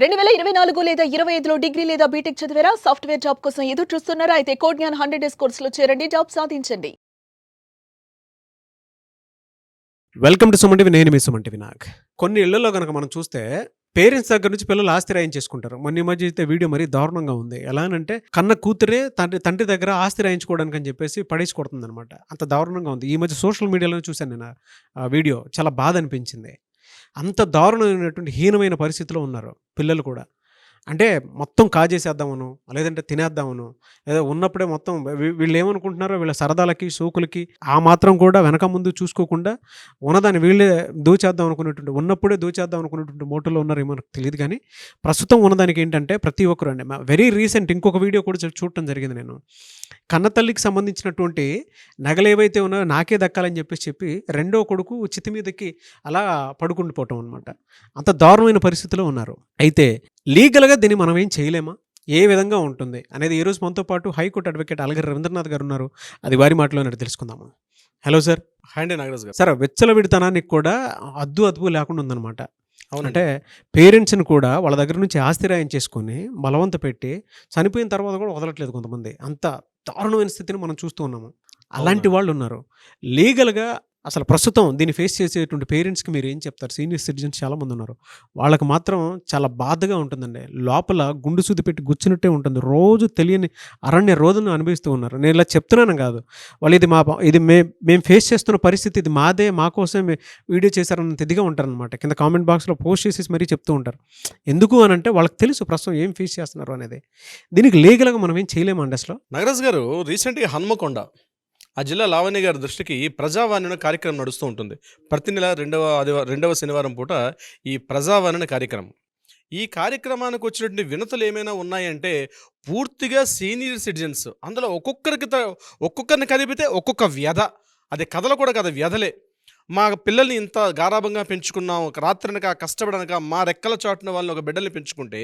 2024 లేదా 25లో డిగ్రీ లేదా బీటెక్ చదివారా? సాఫ్ట్‌వేర్ జాబ్ కోసం ఎదురు చూస్తున్నారా? అయితే కోడ్ జ్ఞాన్ 100 డేస్ కోర్సులో చేరండి. జాబ్ సాధించండి. Welcome to Suman TV. నేను మీ సుమన్ టీవీ నాగ్. కొన్ని ఇళ్లలో గనక మనం చూస్తే పేరెంట్స్ దగ్గర నుంచి పిల్లలు ఆస్తి రాయించేసుకుంటారు. మొన్న ఈ మధ్య అయితే వీడియో మరీ దారుణంగా ఉంది. ఎలా అనంటే కన్న కూతురే తండ్రి దగ్గర ఆస్తి రాయించుకోవడానికి అని చెప్పేసి పడేసి కొడుతుందనమాట. అంత దారుణంగా ఉంది. ఈ మధ్య సోషల్ మీడియాలో చూశాను నేను ఆ వీడియో. చాలా బాధ అనిపించింది. అంత దారుణమైనటువంటి హీనమైన పరిస్థితిలో ఉన్నారు పిల్లలు కూడా. అంటే మొత్తం కాజేసేద్దామనో, లేదంటే తినేద్దామనో, లేదా ఉన్నప్పుడే మొత్తం వీళ్ళు ఏమనుకుంటున్నారో వీళ్ళ సరదాలకి, సోకులకి ఆ మాత్రం కూడా వెనక ముందు చూసుకోకుండా ఉన్నదాన్ని వీళ్ళే దోచేద్దాం అనుకునేటువంటి, ఉన్నప్పుడే దోచేద్దాం అనుకునేటువంటి మోటోలో ఉన్నారేమో మనకు తెలియదు. కానీ ప్రస్తుతం ఉన్నదానికి ఏంటంటే ప్రతి ఒక్కరు అండి, వెరీ రీసెంట్ ఇంకొక వీడియో కూడా చూడటం జరిగింది నేను. కన్నతల్లికి సంబంధించినటువంటి నగలు ఏవైతే ఉన్నాయో నాకే దక్కాలని చెప్పి రెండో కొడుకు చితి మీదకి అలా పడుకుండిపోవటం అనమాట. అంత దారుణమైన పరిస్థితిలో ఉన్నారు. అయితే లీగల్గా దీన్ని మనం ఏం చేయలేమా? ఏ విధంగా ఉంటుంది అనేది ఈరోజు మనతో పాటు హైకోర్టు అడ్వకేట్ అలగిరి రవీంద్రనాథ్ గారు ఉన్నారు. అది వారి మాటలోనే తెలుసుకుందాము. Hello sir. హాండే నాగరాజ్ గారు. సార్, విచ్చలవిడితనానికి కూడా అదుపు లేకుండా ఉందన్నమాట. అవునండి. అంటే పేరెంట్స్ని కూడా వాళ్ళ దగ్గర నుంచి ఆస్తి రాయించేసుకొని బలవంత పెట్టి చనిపోయిన తర్వాత కూడా వదలట్లేదు కొంతమంది. అంత దారుణమైన స్థితిని మనం చూస్తూ ఉన్నాము. అలాంటి వాళ్ళు ఉన్నారు. లీగల్గా అసలు ప్రస్తుతం దీన్ని ఫేస్ చేసేటువంటి పేరెంట్స్కి మీరు ఏం చెప్తారు? సీనియర్ సిటిజన్స్ చాలామంది ఉన్నారు. వాళ్ళకి మాత్రం చాలా బాధగా ఉంటుందండి. లోపల గుండు సూది పెట్టి గుచ్చినట్టే ఉంటుంది. రోజు తెలియని అరణ్య రోదన అనుభవిస్తూ ఉన్నారు. నేను ఇలా చెప్తున్నాను కాదు, వాళ్ళు ఇది మేము ఫేస్ చేస్తున్న పరిస్థితి, ఇది మాదే, మా కోసమే వీడియో చేశారన్నంత ఇదిగా ఉంటారనమాట. కింద కామెంట్ బాక్స్లో పోస్ట్ చేసేసి మరీ చెప్తూ ఉంటారు. ఎందుకు అని అంటే వాళ్ళకి తెలుసు ప్రస్తుతం ఏం ఫేస్ చేస్తున్నారు అనేది. దీనికి లీగల్గా మనం ఏం చేయలేమండి అసలు. నాగరాజ్ గారు, రీసెంట్గా హన్మకొండ ఆ జిల్లా లావణ్య గారి దృష్టికి ప్రజావాణి అనే కార్యక్రమం నడుస్తూ ఉంటుంది. ప్రతి నెల రెండవ శనివారం పూట ఈ ప్రజావాణి అనే కార్యక్రమం. ఈ కార్యక్రమానికి వచ్చినటువంటి వినతులు ఏమైనా ఉన్నాయంటే పూర్తిగా సీనియర్ సిటిజన్స్, అందులో ఒక్కొక్కరిని కలిపితే ఒక్కొక్క వ్యధ. అది కథలు కూడా కదా, వ్యధలే. మా పిల్లల్ని ఇంత గారాభంగా పెంచుకున్నాం, రాత్రనక కష్టపడనక మా రెక్కల చాటున వాళ్ళని ఒక బిడ్డల్ని పెంచుకుంటే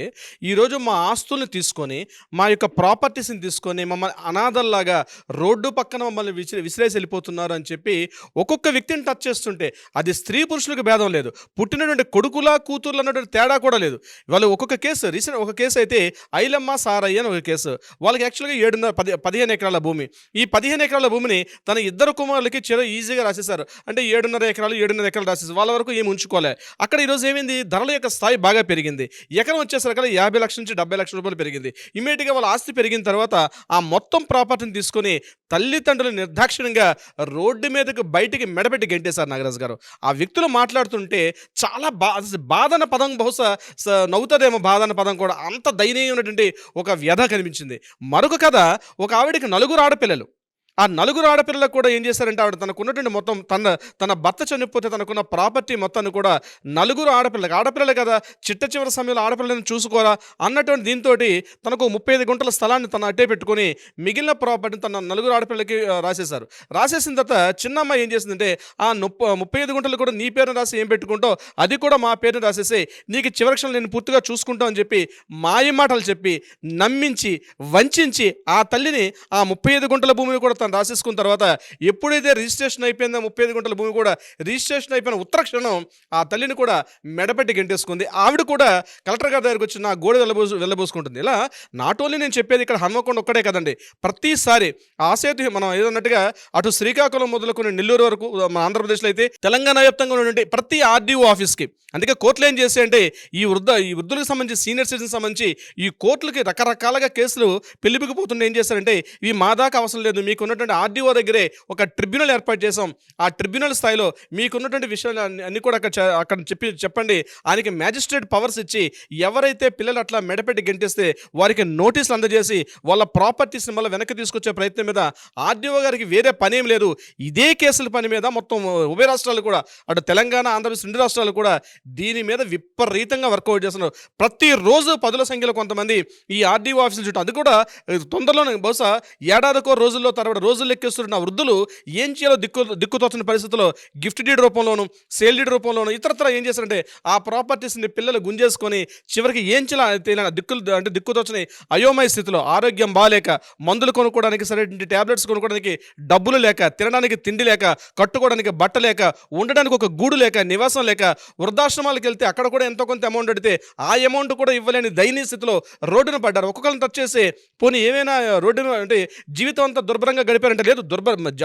ఈరోజు మా ఆస్తుల్ని తీసుకొని, మా యొక్క ప్రాపర్టీస్ని తీసుకొని మమ్మల్ని అనాథల్లాగా రోడ్డు పక్కన మమ్మల్ని విసిరేసి వెళ్ళిపోతున్నారు అని చెప్పి ఒక్కొక్క వ్యక్తిని టచ్ చేస్తుంటే అది స్త్రీ పురుషులకు భేదం లేదు, పుట్టినటువంటి కొడుకులా కూతుర్లు అన్నటువంటి తేడా కూడా లేదు. వాళ్ళు ఒక్కొక్క కేసు, రీసెంట్ ఒక కేసు అయితే ఐలమ్మ సారయ్య అని ఒక కేసు. వాళ్ళకి యాక్చువల్గా 15 ఎకరాల భూమి. ఈ 15 ఎకరాల భూమిని తన ఇద్దరు కుమారులకి ఈజీగా రాసేశారు. అంటే 7.5 ఎకరాలు రాసేసి వాళ్ళ వరకు ఏమి ఉంచుకోలే. అక్కడ ఈరోజు ఏమైంది, ధరల యొక్క స్థాయి బాగా పెరిగింది. ఎకరం వచ్చేసరికి 50 లక్షల నుంచి 70 లక్షల రూపాయలు పెరిగింది. ఇమీడియట్గా వాళ్ళ ఆస్తి పెరిగిన తర్వాత ఆ మొత్తం ప్రాపర్టీని తీసుకొని తల్లిదండ్రులు నిర్దాక్షిణ్యంగా రోడ్డు మీదకు బయటికి మెడపెట్టి గెంటేశారు నాగరాజు గారు. ఆ వ్యక్తులు మాట్లాడుతుంటే చాలా బాధన పదం, బహుశా నవ్వుతుందేమో బాధన పదం కూడా, అంత దయనీయమైనటువంటి ఒక వ్యధ కనిపించింది. మరొక కథ, ఒక ఆవిడకి 4 ఆడపిల్లలు. ఆ 4 ఆడపిల్లలకు కూడా ఏం చేశారంటే ఆవిడ తనకున్నటువంటి మొత్తం తన భర్త చనిపోతే తనకున్న ప్రాపర్టీ మొత్తాన్ని కూడా 4 ఆడపిల్లలు కదా, చిట్ట చివరి సమయంలో ఆడపిల్లని చూసుకోరా అన్నటువంటి దీంతో తనకు 35 గుంటల స్థలాన్ని తను అట్టే పెట్టుకొని మిగిలిన ప్రాపర్టీని తన 4 ఆడపిల్లలకి రాసేశారు. రాసేసిన తర్వాత చిన్నమ్మ ఏం చేసిందంటే ఆ 35 గుంటలు కూడా నీ పేరుని రాసి ఏం పెట్టుకుంటావు, అది కూడా మా పేరుని రాసేసి నీకు చివరి క్షణం నేను పూర్తిగా చూసుకుంటాం అని చెప్పి మాయ మాటలు చెప్పి నమ్మించి వంచి ఆ తల్లిని ఆ 35 గుంటల భూమిని కూడా తను రాసేసుకున్న తర్వాత ఎప్పుడైతే రిజిస్ట్రేషన్ అయిపోయిందో 35 గుంటల భూమి కూడా రిజిస్ట్రేషన్ అయిపోయిన ఉత్తర క్షణం ఆ తల్లిని కూడా మెడపెట్టి గెంటేసుకుంది. ఆవిడ కూడా కలెక్టర్ గారి దగ్గరికి వచ్చి నా గోడ వెళ్ళబోసుకుంటుంది. ఇలా నాట్ ఓన్లీ నేను చెప్పేది ఇక్కడ హన్మకొండ ఒక్కడే కదండి, ప్రతిసారి ఆసేతు మనం ఏదన్నట్టుగా అటు శ్రీకాకుళం మొదలుకొని నెల్లూరు వరకు మన ఆంధ్రప్రదేశ్లో అయితే తెలంగాణ వ్యాప్తంగా ఉన్నటువంటి ప్రతి ఆర్డీఓ ఆఫీస్కి, అందుకే కోర్టులు ఏం చేస్తాయంటే ఈ వృద్ధులకు సంబంధించి సీనియర్ సిటిజన్ సంబంధించి ఈ కోర్టులకి రకరకాలుగా కేసులు పెళ్లిపికిపోతుంటే ఏం చేస్తారంటే ఇవి మా దాకా అవసరం లేదు, మీకు ఉన్నటువంటి ఆర్డీఓ దగ్గరే ఒక ట్రిబ్యునల్ ఏర్పాటు చేసాం, ఆ ట్రిబ్యునల్ స్థాయిలో మీకున్నటువంటి విషయాలు అన్నీ కూడా అక్కడ చెప్పండి. ఆయనకి మ్యాజిస్ట్రేట్ పవర్స్ ఇచ్చి ఎవరైతే పిల్లలు అట్లా మెడపెట్టి గెంటేస్తే వారికి నోటీసులు అందజేసి వాళ్ళ ప్రాపర్టీస్ని మళ్ళీ వెనక్కి తీసుకొచ్చే ప్రయత్నం మీద ఆర్డీఓ గారికి వేరే పనేం లేదు. ఇదే కేసుల పని మీద మొత్తం ఉభయ రాష్ట్రాలు కూడా, అటు తెలంగాణ, ఆంధ్రప్రదేశ్ 2 రాష్ట్రాలు కూడా దీని మీద విపరీతంగా వర్కౌట్ చేస్తున్నారు. ప్రతిరోజు 10ల సంఖ్యలో కొంతమంది ఈ ఆర్డీఓ ఆఫీసులు చుట్టూ, అది కూడా తొందరలోనే బహుశా ఏడాదికో రోజుల్లో తరబడి రోజులు లెక్కేస్తున్న వృద్ధులు ఏం చేయాలో దిక్కుతోచని పరిస్థితుల్లో గిఫ్ట్ డీడ్ రూపంలోను, సేల్ డీడ్ రూపంలోను ఇతరత్ర ఏం చేశారంటే ఆ ప్రాపర్టీస్ని పిల్లలు గుంజేసుకొని చివరికి ఏం చేయాలో దిక్కుతోచని అయోమయ స్థితిలో, ఆరోగ్యం బాగాలేక, మందులు కొనుక్కోవడానికి సరైన ట్యాబ్లెట్స్ కొనుక్కోవడానికి డబ్బులు లేక, తినడానికి తిండి లేక, కట్టుకోవడానికి బట్ట లేక, ఉండడానికి ఒక గూడు లేక, నివాసం లేక, వృద్ధాశ్రమాలకు వెళ్తే అక్కడ కూడా ఎంతో కొంత అమౌంట్ అడితే ఆ అమౌంట్ కూడా ఇవ్వలేని దయనీయ స్థితిలో రోడ్డున పడ్డారు. ఒక్కొక్కరిని టచ్ చేసి పోనీ ఏమైనా రోడ్డు అంటే జీవితం అంతా దుర్భరంగా గడిపారంటే లేదు,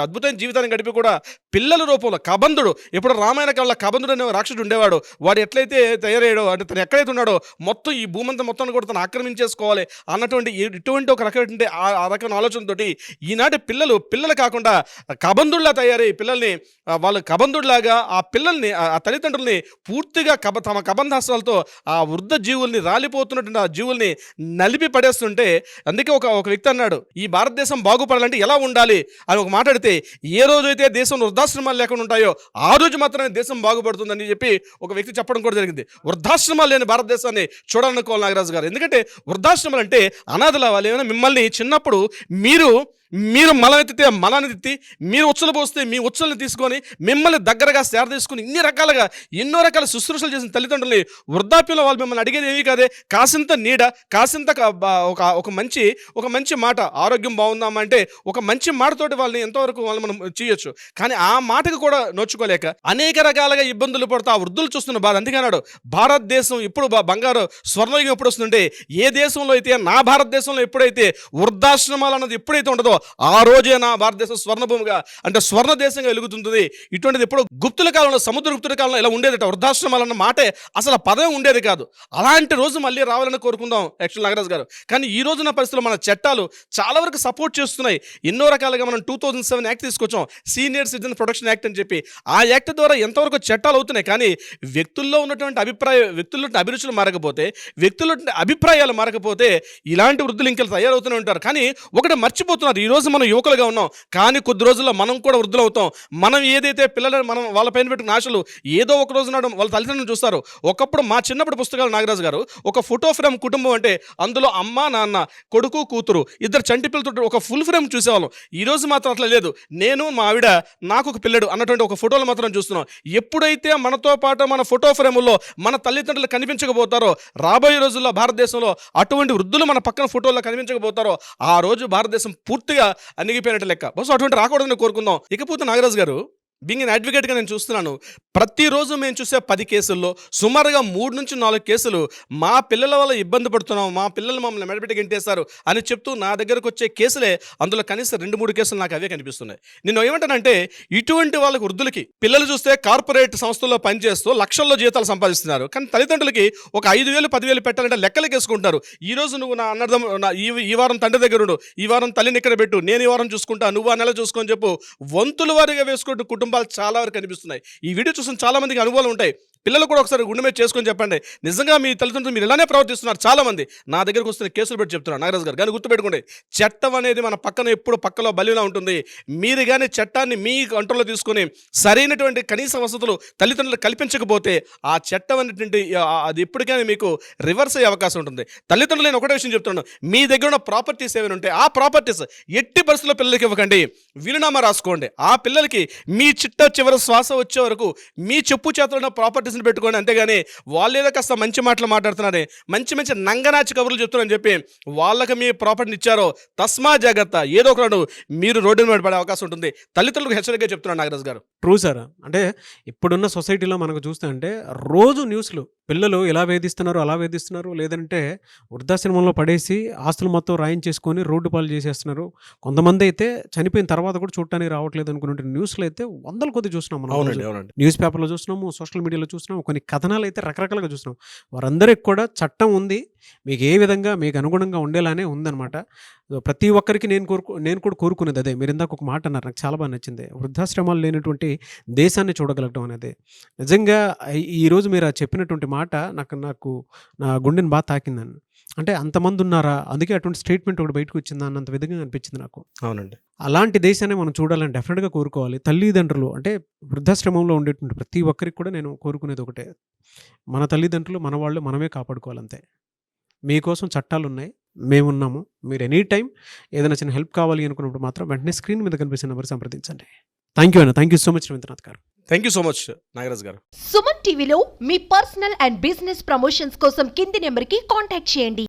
అద్భుతమైన జీవితాన్ని గడిపి కూడా పిల్లల రూపంలో కబంధుడు, ఇప్పుడు రామాయణ కాలంలో కబంధుడు అనే రాక్షసుడు ఉండేవాడు. వాడు ఎట్లయితే తయారయ్యాడో అంటే తను ఎక్కడైతే ఉన్నాడో మొత్తం ఈ భూమంతా మొత్తాన్ని కూడా తను ఆక్రమించేసుకోవాలి అన్నటువంటి ఇటువంటి ఒక రకమైన ఆ రకమైన ఆలోచనతోటి ఈనాటి పిల్లలు కాకుండా కబంధుడిలా తయారై పిల్లల్ని వాళ్ళు కబంధుడిలాగా ఆ పిల్లల్ని ఆ తల్లిదండ్రుల్ని పూర్తిగా తమ కబంధాస్త్రాలతో ఆ వృద్ధ జీవుల్ని, రాలిపోతున్నటువంటి ఆ జీవుల్ని నలిపి పడేస్తుంటే, అందుకే ఒక వ్యక్తి అన్నాడు, ఈ భారతదేశం బాగుపడాలంటే ఎలా ఉండాలి అని ఒక మాట్లాడితే, ఏ రోజైతే దేశంలో వృద్ధాశ్రమాలు లేకుండా ఉంటాయో ఆ రోజు మాత్రమే దేశం బాగుపడుతుందని చెప్పి ఒక వ్యక్తి చెప్పడం కూడా జరిగింది. వృద్ధాశ్రమాలు లేని భారతదేశాన్ని చూడాలనుకోవాలి నాగరాజు గారు. ఎందుకంటే వృద్ధాశ్రమాలు అంటే అనాథలు. వాళ్ళు ఏమైనా మిమ్మల్ని చిన్నప్పుడు మీరు మలమెత్తితే మలాన్ని తిత్తి, మీరు ఉచ్చలు పోస్తే మీ ఉచ్చల్ని తీసుకొని మిమ్మల్ని దగ్గరగా సేర తీసుకుని ఎన్నో రకాల శుశ్రూషలు చేసిన తల్లిదండ్రులని వృద్ధాప్యంలో వాళ్ళు మిమ్మల్ని అడిగేది ఏమీ కాదే, కాసింత నీడ, కాసింత ఒక మంచి మాట, ఆరోగ్యం బాగుందామా అంటే ఒక మంచి మాటతోటి వాళ్ళని ఎంతవరకు వాళ్ళు మనం చేయొచ్చు. కానీ ఆ మాటకు కూడా నోచుకోలేక అనేక రకాలుగా ఇబ్బందులు పడుతూ ఆ వృద్ధులు చూస్తున్న బాధ. అందుకే అన్నాడు, భారతదేశం ఇప్పుడు బంగారు స్వర్ణయుగం ఎప్పుడు వస్తుందంటే ఏ దేశంలో అయితే, నా భారతదేశంలో ఎప్పుడైతే వృద్ధాశ్రమాలు అన్నది ఎప్పుడైతే ఉండదో ఆ రోజే నా భారతదేశం స్వర్ణభూమిగా అంటే స్వర్ణ దేశంగా వెలుగుతుంటుంది. ఇటువంటిది ఎప్పుడు గుప్తుల కాలంలో, సముద్ర గుప్తుల కాలంలో ఇలా ఉండేదట. వృద్ధాశ్రమాలు అన్న మాటే అసలు పదం ఉండేది కాదు. అలాంటి రోజు మళ్ళీ రావాలని కోరుకుందాం యాక్చువల్ నాగరాజు గారు. కానీ ఈ రోజున పరిస్థితుల్లో మన చట్టాలు చాలా వరకు సపోర్ట్ చేస్తున్నాయి. ఎన్నో రకాలుగా మనం 2007 యాక్ట్ తీసుకొచ్చాం, సీనియర్ సిటిజన్ ప్రొటెక్షన్ యాక్ట్ అని చెప్పి. ఆ యాక్ట్ ద్వారా ఎంతవరకు చట్టాలు అవుతున్నాయి. కానీ వ్యక్తుల్లో ఉన్నటువంటి వ్యక్తుల్లో అభిరుచులు మారకపోతే, వ్యక్తుల్లో అభిప్రాయాలు మారకపోతే ఇలాంటి వృద్ధులు ఇంకా తయారవుతూనే ఉంటారు. కానీ ఒకటి మర్చిపోతున్నారు, ఈరోజు మనం యువకులుగా ఉన్నాం, కానీ కొద్ది రోజుల్లో మనం కూడా వృద్ధులు అవుతాం. మనం ఏదైతే పిల్లలను మనం వాళ్ళ పైన పెట్టుకున్న ఆశలు ఏదో ఒక రోజు నాడు వాళ్ళ తల్లిదండ్రులు చూస్తారు. ఒకప్పుడు మా చిన్నప్పుడు పుస్తకాలు నాగరాజు గారు, ఒక ఫోటో ఫ్రేమ్ కుటుంబం అంటే అందులో అమ్మ, నాన్న, కొడుకు, కూతురు, ఇద్దరు చంటి పిల్లలతో ఒక ఫుల్ ఫ్రేమ్ చూసేవాళ్ళం. ఈరోజు మాత్రం అట్లా లేదు. నేను, మా ఆవిడ, నాకు ఒక పిల్లడు అన్నటువంటి ఒక ఫోటోలు మాత్రం చూస్తున్నాం. ఎప్పుడైతే మనతో పాటు మన ఫోటో ఫ్రేముల్లో మన తల్లిదండ్రులు కనిపించకపోతారో, రాబోయే రోజుల్లో భారతదేశంలో అటువంటి వృద్ధులు మన పక్కన ఫోటోల్లో కనిపించకపోతారో ఆ రోజు భారతదేశం పూర్తిగా అణిగిపోయినట్టు లెక్క. బస్ అటువంటి రాకూడదని కోరుకుందాం. ఇకపోతే నాగరాజు గారు, బీయింగ్ ఎన్ అడ్వకేట్గా నేను చూస్తున్నాను, ప్రతిరోజు మేము చూసే 10 కేసుల్లో సుమారుగా 3 నుంచి 4 కేసులు మా పిల్లల వల్ల ఇబ్బంది పడుతున్నాం, మా పిల్లలు మమ్మల్ని మెడపెట్టి గెంటేశారు అని చెప్తూ నా దగ్గరకు వచ్చే కేసులే. అందులో కనీసం 2-3 కేసులు నాకు అవే కనిపిస్తున్నాయి. నేను ఏమంటానంటే, ఇటువంటి వాళ్ళకి వృద్ధులకి పిల్లలు చూస్తే కార్పొరేట్ సంస్థల్లో పనిచేస్తూ లక్షల్లో జీతాలు సంపాదిస్తున్నారు. కానీ తల్లిదండ్రులకి ఒక 5,000, 10,000 పెట్టాలంటే లెక్కలకి వేసుకుంటారు. ఈరోజు నువ్వు నా అన్నర్థం ఈ వారం తండ్రి దగ్గర ఉండు, ఈ వారం తల్లిని ఇక్కడ పెట్టు, నేను ఈ వారం చూసుకుంటా, నువ్వు ఆ నెల చూసుకొని చెప్పు, వంతుల వారిగా వేసుకుంటూ కుటుంబాలు చాలా వరకు కనిపిస్తున్నాయి. ఈ వీడియో చూసిన చాలా మందికి అనుభవాలు ఉంటాయి. పిల్లలు కూడా ఒకసారి గుండె మీద చేసుకొని చెప్పండి, నిజంగా మీ తల్లిదండ్రులు మీరు ఇలానే ప్రవర్తిస్తున్నారు. చాలా మంది నా దగ్గరకు వస్తున్న కేసులు పెట్టి చెప్తున్నారు నాగరాజు గారు. కానీ గుర్తుపెట్టుకోండి, చట్టం అనేది మన పక్కన ఎప్పుడు పక్కలో బలిలా ఉంటుంది. మీరు కానీ చట్టాన్ని మీ కంట్రోల్లో తీసుకొని సరైనటువంటి కనీస వసతులు తల్లిదండ్రులు కల్పించకపోతే ఆ చట్టం అనేటువంటి అది ఎప్పటికైనా మీకు రివర్స్ అయ్యే అవకాశం ఉంటుంది. తల్లిదండ్రులు నేను ఒకటే విషయం చెప్తున్నాను, మీ దగ్గర ఉన్న ప్రాపర్టీస్ ఏమైనా ఉంటే ఆ ప్రాపర్టీస్ ఎట్టి పరిస్థితుల్లో పిల్లలకి ఇవ్వకండి, వీలునామా రాసుకోండి. ఆ పిల్లలకి మీ చివరి శ్వాస వచ్చే వరకు మీ చెప్పు చేతుల్లో ప్రాపర్టీస్ని పెట్టుకోండి. అంతేగాని వాళ్ళు ఏదో కాస్త మంచి మాటలు మాట్లాడుతున్నారే, మంచి నంగనాచి కబుర్లు చెప్తున్నారని చెప్పి వాళ్ళకి మీ ప్రాపర్టీని ఇచ్చారో తస్మా జాగ్రత్త, ఏదో ఒకనాడు మీరు రోడ్డు మీద పడే అవకాశం ఉంటుంది. తల్లిదండ్రులకు హెచ్చరికగా చెప్తున్నాను నాగరాజు గారు. True sir. అంటే ఇప్పుడున్న సొసైటీలో మనకు చూస్తే అంటే రోజు న్యూస్లు పిల్లలు ఇలా వేధిస్తున్నారు, అలా వేధిస్తున్నారు, లేదంటే వృద్ధాశ్రమంలో పడేసి ఆస్తులు మొత్తం రాయించేసుకొని రోడ్డు పాలు చేసేస్తున్నారు. కొంతమంది అయితే చనిపోయిన తర్వాత కూడా చూడటానికి రావట్లేదు అనుకున్న న్యూస్లు అయితే వందల కొద్ది చూస్తున్నాం మనం. అవునండి. న్యూస్ పేపర్లో చూస్తున్నాము, సోషల్ మీడియాలో చూస్తున్నాము, కొన్ని కథనాలు అయితే రకరకాలుగా చూస్తున్నాం. వారందరికి కూడా చట్టం ఉంది, మీకు ఏ విధంగా మీకు అనుగుణంగా ఉండేలానే ఉందన్నమాట. ప్రతి ఒక్కరికి నేను కూడా కోరుకునేది అదే. మీరు ఇందాక ఒక మాట అన్నారు, నాకు చాలా బాగా నచ్చింది, వృద్ధాశ్రమాలు లేనటువంటి దేశాన్ని చూడగలగడం అనేది. నిజంగా ఈరోజు మీరు చెప్పినటువంటి మాట నాకు నా గుండెని బాగా తాకిందని. అంటే అంతమంది ఉన్నారా, అందుకే అటువంటి స్టేట్మెంట్ ఒకటి బయటకు వచ్చిందా అన్నంత విధంగా అనిపించింది నాకు. అవునండి. అలాంటి దేశాన్ని మనం చూడాలని డెఫినెట్గా కోరుకోవాలి. తల్లిదండ్రులు అంటే వృద్ధాశ్రమంలో ఉండేటువంటి ప్రతి ఒక్కరికి కూడా నేను కోరుకునేది ఒకటే, మన తల్లిదండ్రులు మన వాళ్ళు మనమే కాపాడుకోవాలంతే. మీకోసం చట్టాలు ఉన్నాయి, మేమున్నాము. మీరు ఎనీ టైం ఏదైనా చిన్న హెల్ప్ కావాలి అనుకున్నప్పుడు మాత్రం వెంటనే స్క్రీన్ మీద కనిపిస్తున్న నెంబర్ సంప్రదించండి. థ్యాంక్ యూ అన్న. Thank you so much Ravindranath గారు. Thank you so much Nagaraj గారు. సుమన్ టీవీలో మీ పర్సనల్ అండ్ బిజినెస్ ప్రమోషన్స్ కోసం కింది నెంబర్కి కాంటాక్ట్ చేయండి.